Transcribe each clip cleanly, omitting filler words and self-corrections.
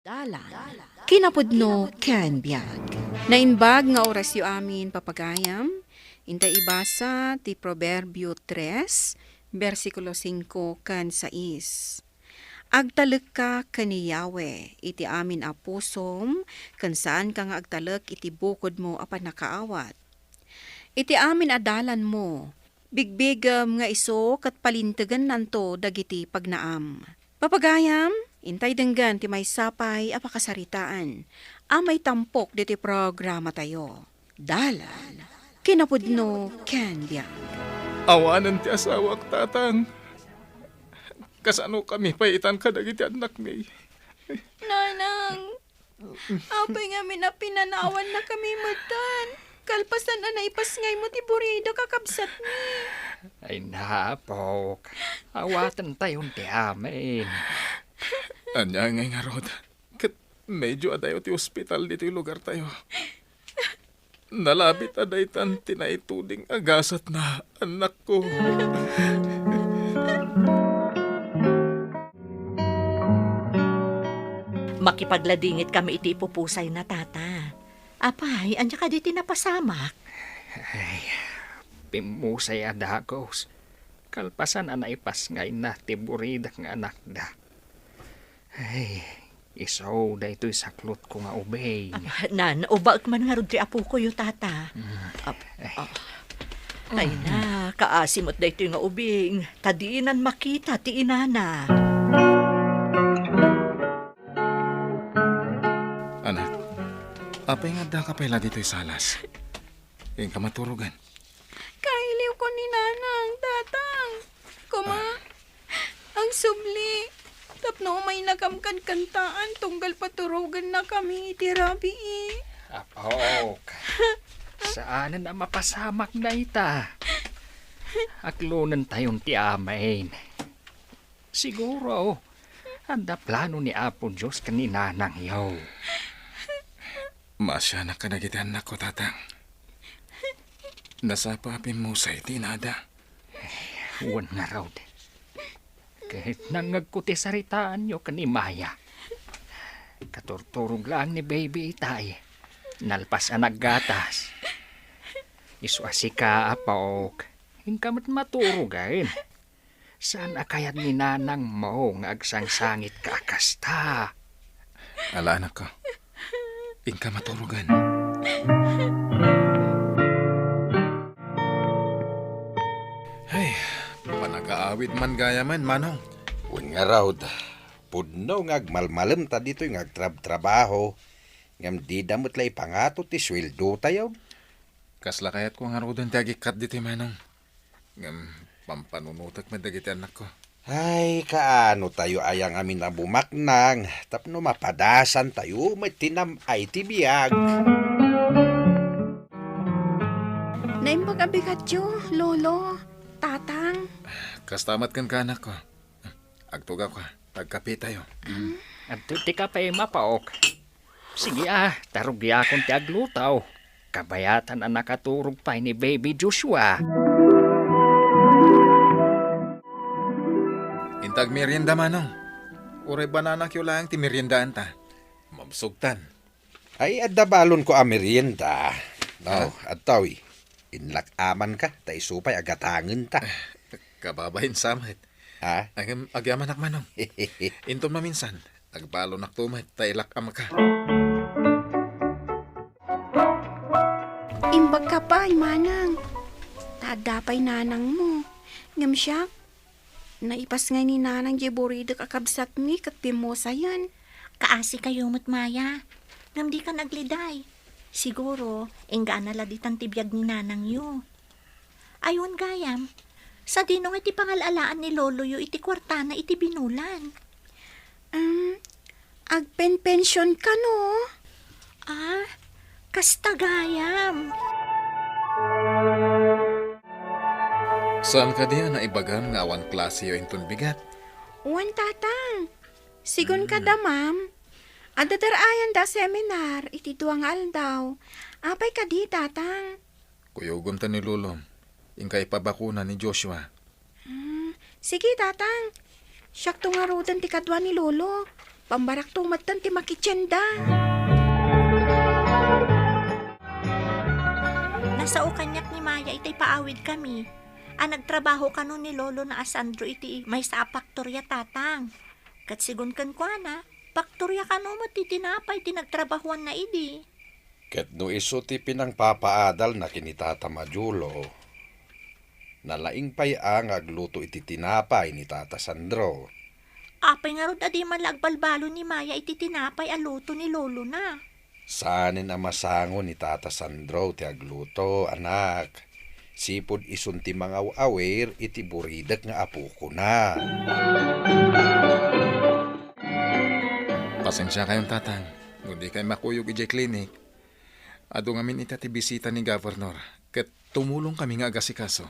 Dalan. Kinapudno ken biag. Nainbag nga oras yu amin papagayam. Intay ibasa ti Proverbio 3, versikulo 5 ken 6. Agtalek ka kani Yahweh, iti amin a pusom, ken saan ka nga agtalek iti bukod mo a panakaawat. Iti amin adalan mo, bigbigam nga iso kat palintegan nanto dagiti pagnaam. Papagayam, intay denggan ti may sapay a pakasaritaan. Amay tampok diti programa tayo. Dalan. Kinapudno ken biag. Awanan ti asawak tatang. Kasano kami paitan ka dagiti anak mi. Nanang, apay nga pinanawan na kami matan. Kalpasan na naipasngay mo ti burido kakabsat ni. Ay napok, awatan tayong ti amin. Anya ngay nga rod. Kat medyo adayo ti ospital dito yung lugar tayo. Nalabit aday tan tinaituding agasat na anak ko. Makipagladingit kami iti ipupusay na tata. Apay, anya ka di tinapasamak. Ay, pimusay adagos. Kalpasan na naipas ngay na tiburidak nga anak da. Ay, isaw da ito'y saklot ko nga ubay. Nan, ubag man nga rudri apo ko yung tata. Ay na, kaasimot da ito nga ubing. Tadiinan makita, ti inana. Anak, apay nga da ka pala dito'y salas. Yung kamaturugan. Kailiw ko ni Nanang, tatang. Kuma, ang subli. Tapno may nakamkan kantaan, tunggal paturugan na kami iti rabi eh. Apok, saan na mapasamak na ita? Aklunan tayong ti amain. Siguro, anda plano ni Apo Diyos kanina nang yaw. Masya na ka dagiti anak ko tatang. Nasa papin mo sa itinada. Huwag nga raw. Kahit nangagkuti saritaan nyo kanimaya. Katurturog lang ni baby itay. Nalpas ang naggatas. Iswasi ka, apaok. Hingkamat maturugain. Saan akayat ni nanang mo nga agsangsangit ka akasta? Ala anak ko. Ingka maturugan. Ay, panagaawid man gaya man, manong. Wen nga raw, pudno nga agmalmalem ta dito yung agtrab-trabaho. Ngam di damot lay pangato ti sweldo tayo. Kasla kayat ko nga rodon tiagikat dito, manong. Ngam, pampanunutak madagiti anak ko. Ay, kaano tayo ayang amin na bumaknang. Tapno mapadasan tayo, may tinam ay tibiyag. Naimbag abigat yu, lolo, tatang. Kastamat kan ka anak ko. Agtuga ko, tagkape tayo. At ti ka pa'y mapaok. Sige tarugya akong ti aglutaw. Kabayatan ang nakaturog pa ni baby Joshua. Intag merienda, manong. Uray banana kyo lang ti meriendaan ta. Mabsugtan. Ay, adabalon ko amerienda. No, at tawi. Inlakaman ka, tay supay agatangan ta. Kababahin samit. Ha? Agyaman ak manong. Intom maminsan. Agbalo nak tumit, tailak ama ka. Imbag ka pa, manang. Tadapay nanang mo. Ngam siya, naipas nga ni nanang jeborido kakabsat mi kat pimosayan. Kaasi kayo matmaya. Ngam di ka nagliday. Siguro, inggaan na laditan tibiyag ni nanang yu. Ayun gayam, sa dinong iti pangalalaan ni lolo yu iti kwartana iti binulan. Agpen-pensyon ka no? Kasta gayam. Saan ka diya na ibagam nga awan klase yo inton bigat? Uwan tatang. Sigun ka da, ma'am. Adadarayan da seminar, iti duwang aldaw. Apay ka di, tatang. Kuyugom ta ni Lulom. Ingka ipabakuna ni Joshua. Sige, tatang. Siyak to nga rodan ti kadwa ni lolo. Pambarak tumatan ti makitsenda. Nasa kanyak ni Maya itay paawid kami. Nagtrabaho ka nun ni Lolo na Asandro iti may sa paktorya tatang. Kat sigun kan kwa na, paktorya ka no mo titinapay tinagtrabahuan na idi. Ket no iso ti pinang papaadal na kinitata Majulo. Nalaing pay ang agluto iti tinapay ni Tata Sandro. Apay nga rod adi man lagbalbalo ni Maya iti tinapay aluto ni Lolo na. Saanin ang masango ni Tata Sandro ti agluto, anak. Sipod isun ti mga awer iti buridak nga apo ko na. Pasensya kayong tatang. Hindi kayo makuyog ijay clinic. Ado ngamin ita ti bisita ni Governor. Ket tumulong kami nga agasikaso.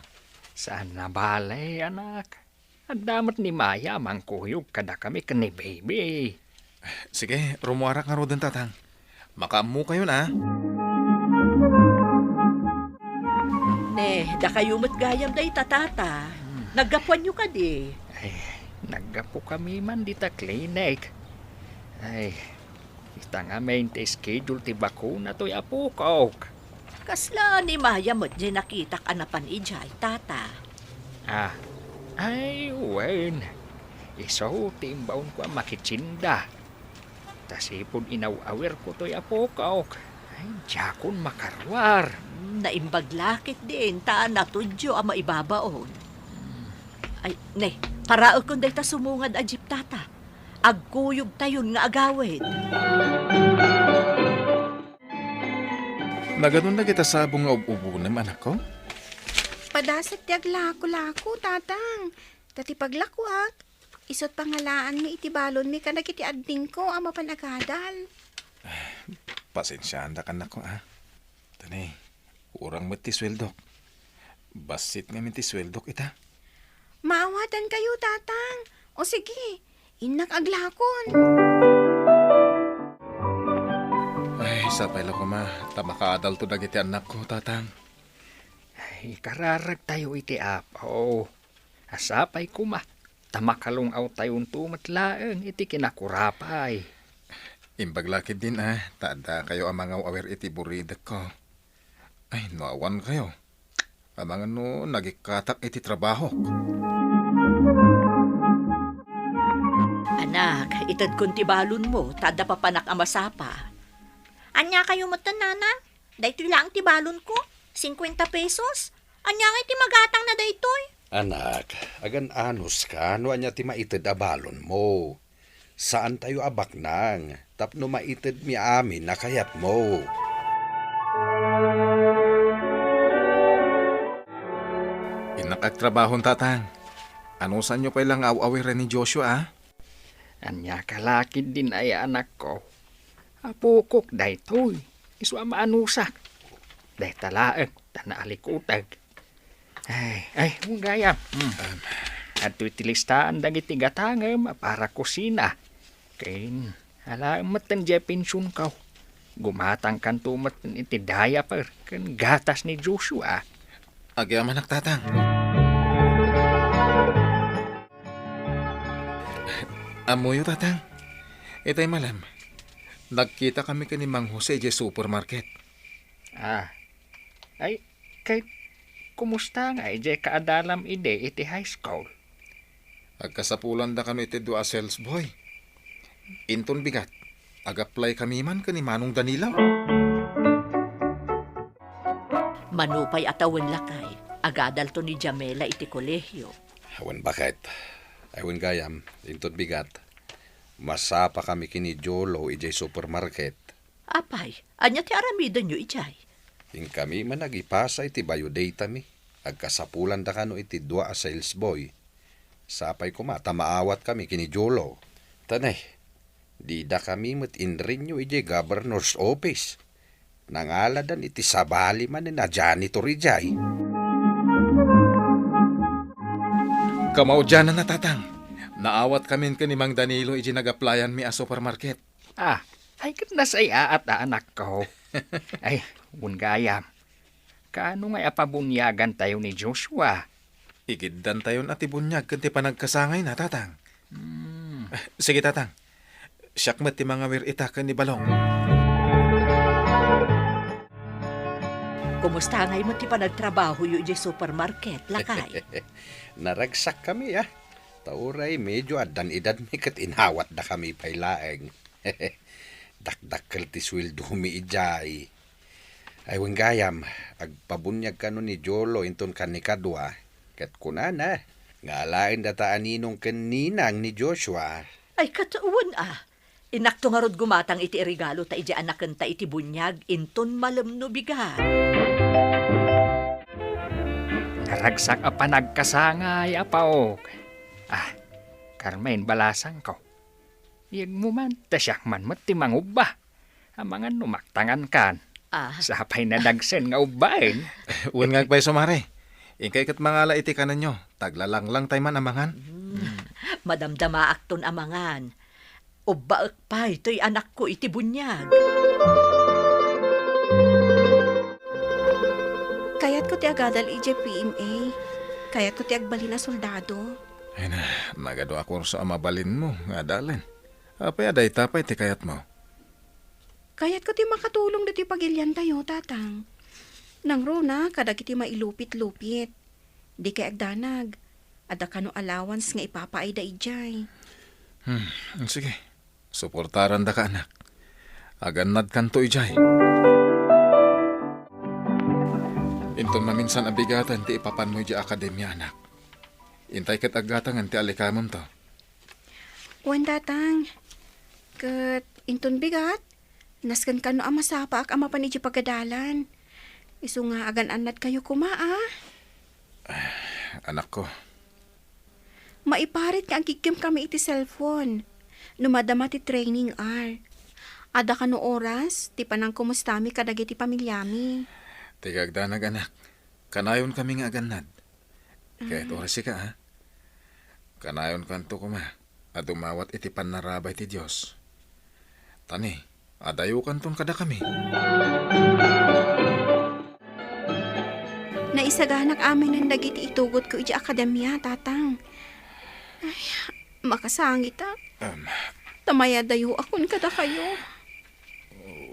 Saan na balay, anak? Ang damat ni Maya mangkuyog kada kami kani baby. Sige, rumuarak nga rodan tatang. Makaamu kayo na. Ne, da kayo matgayam day tatata. Naggapuan nyo ka di. Ay, naggapo kami man dita clinic. Ay, kita nga main ti schedule ti bakuna to'y apo ko. Kasla ni Maya mo't di nakitak anapan ijay, tata. Ah, ay, wen. Iso, timbaon ko ang makitsinda. Tasipon inaw-awer ko to'y apo ko. Ay, jakon makarwar. Naimbaglakit din, taan natudyo ang maibabaon. Ay, ne, paraag kung day ta sumungad a jeep, tata. Agkuyog tayon nga agawid. Naganon na kita sabong nga ubunem, anak ko. Padasat ti aglako-lako, tatang. Tati paglakwak, isot pangalaan mi iti balon mi kanak iti adding ko ama panagadal. Pasensyaan da ka na ko, ha? Tanay, urang mo ti sweldok. Basit nga min ti sweldok ita. Maawatan kayo, tatang. O sige, inak aglakon. Ay, sapay lang ko ma. Tamakaadal to dagiti anak ko, tatang. Ay, kararag tayo iti apo. Asapay kuma. Tamakalong aw tayon tumatlaan iti kinakurapay. Imbaglakid din, ha? Tada kayo ang mga awer iti buridak ko. Ay, naawan kayo. Ang mga no, nagikatak iti trabaho. Anak, itad kung tibalon mo, tada papanak ang masapa. Anya kayo matanana? Daytoy lang tibalon ko, 50 pesos. Anya nga iti magatang na daytoy. Anak, agan anos ka, no anya ti maitid abalon mo. Saan tayo abak nang? Tapno maitid mi amin na kayat mo. Inakagtrabahon, tatang. Ano saan nyo pa ilang aw-awiran ni Joshua, ha? Anya kalakid din ay anak ko. Apukok daytoy. Iswa maanusak. Day talaag, tanaalikutag. Ay, mong gayam. At itilistaan dagiti gatangam para kusina. Kain, alamat ng jepinsun ka. Gumatang kan tumat iti diaper kan gatas ni Joshua. Agyam anak, tatang. Amoyo, tatang. Itay malam. Nagkita kami kani Mang Jose di supermarket. Ay, kay kumusta nga ije kaadalam ide iti high school? Agkasapulan da kami iti dua sales boy. Inton bigat. Ag-apply kami man kani Manong Danilaw. Manupay atawan lakay. Agadal to ni Jamela iti kolehyo. Awan bakit? Awan gayam, intot bigat. Masapa kami kini Jolo ijay supermarket. Apay, anya ti aramidan nyo ijay. Ing kami man nagipasa iti biodata mi. Agkasapulan da kano iti dua a sales boy. Sapay ko mata maawat kami kini Jolo. Tanay, di da kami matinrin nyo ijay governor's office. Nangaladan iti sabali man na janitor ijay. Kamao dyan na, tatang. Naawat kami kani Mang Danilo iji nag-applyan mi a supermarket. Ay kat nasaya at anak ko. Ay, gayam. Kaano nga apabunyagan tayo ni Joshua? Igiddan tayon at ibunyag kanti pa nagkasangay na, tatang. Sige, tatang. siyak mat ti mga wiritakan ni Balong. Kumusta ngay mo ti panagtrabaho yu di supermarket, lakay? Naragsak kami Tauray medyo adan edad mi kat inhawat da kami pailaeng. Dakdakkel ti sweldo mi ijay. Ay gayam, agpabunyag ka no ni Jolo inton kan ni Kadwa. Kat kunana, ngalain data aninong kaninang ni Joshua. Ay, katuon Inakto nga rod gumatang iti regalo ta iti anaken ta iti bunyag inton malemno bigat. Naragsak a panagkasangay apaok. Carmen balasang ko. Iyag mo man, tasyak man mo ti mangubba. Ang mga numaktangan kan. Sapay na dagsen nga ubain. Uwan nga pa'y sumare. Ingkay kat mga iti kanan nyo. Taglalang lang tayo man amangan. Madamdama akton amangan. Ubaak pa ito'y anak ko iti bunyag. Kayat ko ti agadal ije PMA. Kayat ko ti agbali na soldado. Ay na, magado ako sa amabalin mo, nga dalin. Apay aday tapay ti kayat mo. Kayat ko ti makatulong dati pagilyan tayo, tatang. Nang rona, kadag iti mailupit-lupit. Di kay agdanag. Ada kano allowance nga ipapaay da ijay. Sige, suportaran da ka anak. Aganad kanto ijay. Inton maminsan abigatan ti ipapan mo iji akademya anak. Intay kat agatangan ti alikamon to. Wan tatang. Kat inton bigat. Naskan kano ama sapak ama pan iji pagadalan. Isu nga agan anad kayo kumaa. Anak ko, Maiparit nga agikim kami iti cellphone. Numadama ti training Ada kano oras, ti panang kumustami kadag iti pamilyami. tigagdanag anak. Kanayon kami nga aganad. Kahit oras ka Kanayon kanto ko at umawat iti panarabay ti Diyos. Tani, adayo kanton kada kami. Naisaganak amin ng dagiti itugot ko iti akademya, tatang. Ay, makasangit Tamaya dayo akon kada kayo.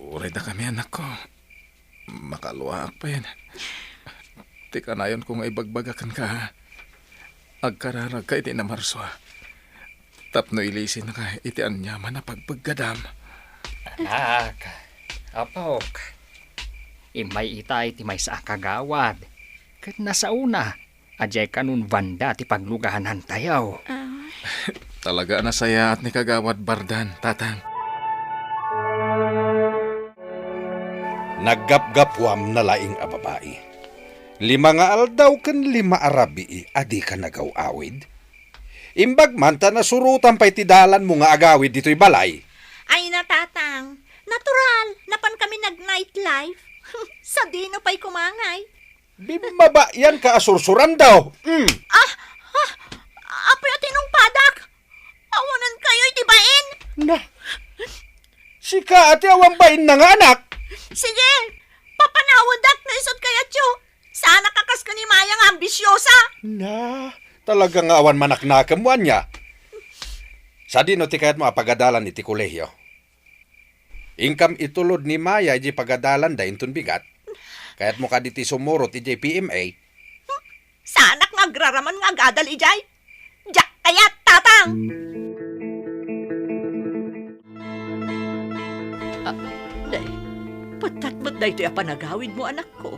Uray na kami anak ko. Makaluwaak pa yan. Ti kanayon ko nga ibagbagakan ka. Agkararag ka iti na marswa. Tapno ilisin na ka iti anyaman na pagpaggadam. Anak, apaok. Imay itay ti may sa akagawad. Kat nasa una, ajay kanun banda ti paglugahanan tayaw. Talaga na saya at ni kagawad bardan, tatang. Naggapgapwam na laing a babae. 5 nga aldaw ken 5 arabi adi ka nagaw-awid. Imbag man ta nasurutan pa'y tidalan mo nga agawid dito'y balay. Ay natatang, natural, napan kami nag-nightlife. Sa dino pa'y kumangay. Bimaba yan ka asursuran daw. Apoy at inong padak. Awanan kayo itibain. Na, sika ati awambain na nga anak. Sige, papanawadak na isot kaya tiyo. Sana kakas ka ni Maya nga ambisyosa. Na, talagang awan manaknakamuan niya. Sa dino ti kayat mo apagadalan iti kolehiyo. Ingkam itulod ni Maya iti pagadalan da inton bigat. Kayat mo kaditi sumurot iti PMA. Sana nga agraraman nga agadal ijay. Diyak kayat, tatang. Patatmat na ito'y apanagawid mo, anak ko.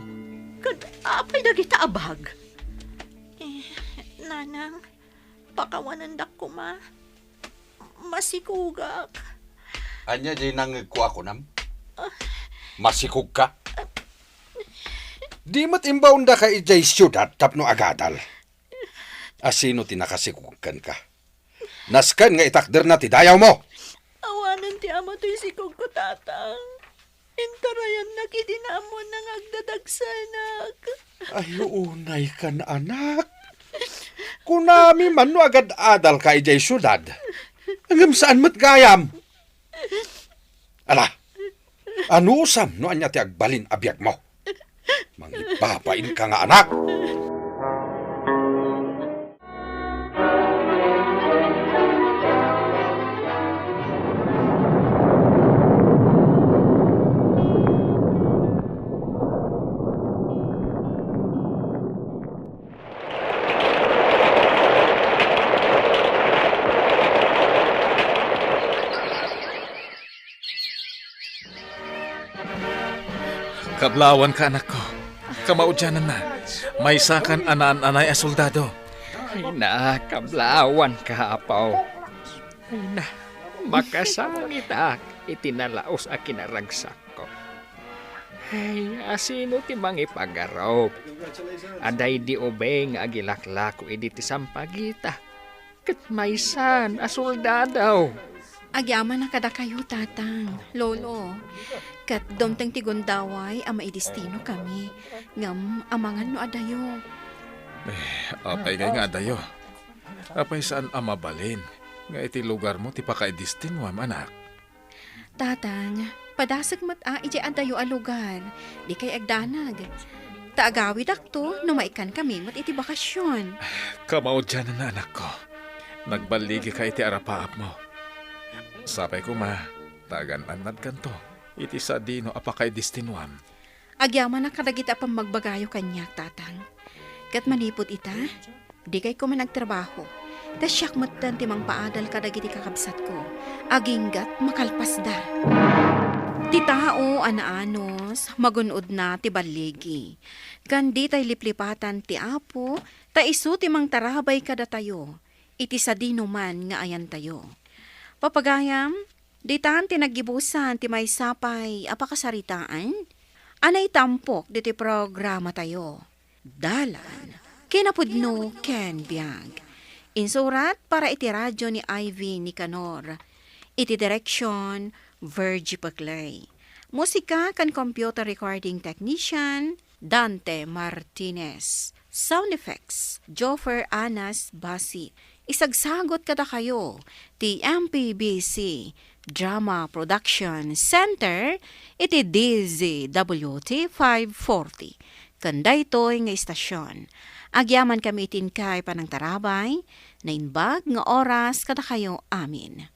Apay na kita abag. Nanang, pakawanan dak ko masikugak. Anya di nangagkuha ko nam? Masikog ka? Di mat imbaon da ka ijay siyudad tapno agadal. Asino tinakasikugkan ka? Naskan nga itakder na ti dayaw mo. Awanan ti ama to'y sikog ko, tatang. Intarayan na kidinamon ng agdadagsanak. Ay, unay ka na anak. Kunami man no agad adal ka ijay siyudad. Hanggang saan mat gayam? Ala, anusam no anya ti agbalin abiyag mo. Mangipapain ka nga anak. Kablawan ka, anak ko. Kamaudyanan na. May sakan anaan-anay a soldado. Ay na, kablawan ka, apaw. Ay na, makasamang itak, itinalaos a kinaragsak ko. Ay, asino ti mang ipagaraw? Aday di ubeng agilaklako iti ti sampagita. Kat maysan, asoldadaw. Agyaman na kada kayo, tatang. Lolo, kat domteng tigundaway ama idistino kami. Ngam amangan no adayo. Apay kay nga dayo. Apay saan amabalin? Nga iti lugar mo ti pakaidistinwam, anak. Tatang, padasag mat ije adayo a lugar. Di kay agdanag. Taagawid akto, numaikan kami mat iti bakasyon. Kamaudyanan na, anak ko. Nagbaligi ka iti arapaap mo. Sapay ko tagan-anad kanto. Iti sa dino apakay distinwam. Agyaman na kadagita pang magbagayo kanyak, tatang. Kat manipot ita, di kay ko man nagtrabaho. Tas siyak matan timang paadal kadagiti kakabsat ko. Aginggat makalpas da. Ti tao anaanos, magunod na ti baligi. Kandi tay liplipatan ti apo, ta isu timang tarabay kada tayo. Iti sa dino man nga ayan tayo. Papagayam, di taan tinagibusan ti may sapay apakasaritaan. Anay tampok diti programa tayo. Dalan, kinapudno Ken Biag. Insurat para iti radyo ni Ivy Nicanor. Iti direksyon, Virgie Paclay. Musika kan computer recording technician, Dante Martinez. Sound effects, Joffer Anas Basi. Isagsagot kada kayo, ti MPBC Drama Production Center, iti DZWT 540. Kanda ito'y nga istasyon. Agyaman kami itin kay panang tarabay, na inbag nga oras kada kayo amin.